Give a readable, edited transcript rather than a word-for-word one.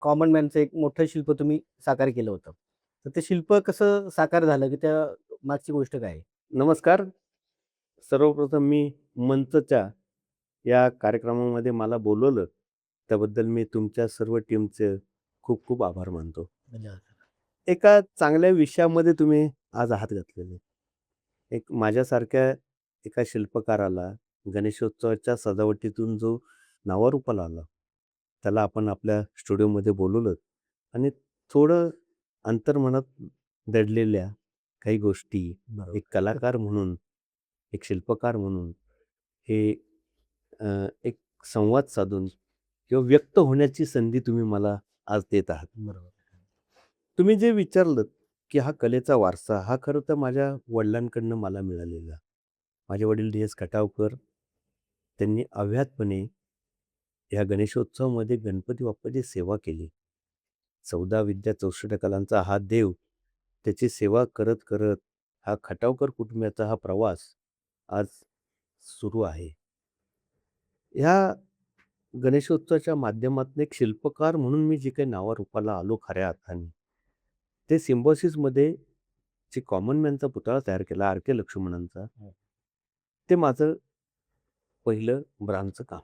Common मॅनचं एक मोठं शिल्प तुम्ही साकार केलं होतं. तर ते शिल्प कसं साकार झालं, की त्या मागची गोष्ट काय आहे? नमस्कार. सर्वप्रथम मी मंचच्या या कार्यक्रमामध्ये मला बोलवलं, त्याबद्दल मी तुमच्या सर्व टीमचे खूप खूप आभार मानतो. धन्यवाद. एका चांगल्या विषयामध्ये तुम्ही आज हात घातलेले. एक माझ्यासारख्या एका शिल्पकाराला गणेशोत्सवाच्या सजावटीतून जो नावारूपाला आला, त्याला आपण आपल्या स्टुडिओमध्ये बोलवलं आणि थोडं अंतर्मनात दडलेल्या काही गोष्टी बरोबर. एक कलाकार म्हणून, एक शिल्पकार म्हणून हे एक संवाद साधून किंवा व्यक्त होण्याची संधी तुम्ही मला आज देत आहात. बरोबर. तुम्ही जे विचारलंत, की हा कलेचा वारसा हा खरं तर माझ्या वडिलांकडनं मला मिळालेला. माझे वडील डी.एस. खटावकर त्यांनी अव्याहतपणे ह्या गणेशोत्सवामध्ये गणपती बाप्पाची सेवा केली. 14 विद्या 64 कलांचा हा देव, त्याची सेवा करत करत हा खटावकर कुटुंबाचा हा प्रवास आज सुरू आहे. ह्या गणेशोत्सवाच्या माध्यमातून एक शिल्पकार म्हणून मी जे काही नावारूपाला आलो खऱ्या अर्थाने, ते सिम्बॉसिसमध्ये जे कॉमन मॅनचा पुतळा तयार केला आर.के. लक्ष्मणांचा, हो. ते माझं पहिलं ब्रांचचं काम.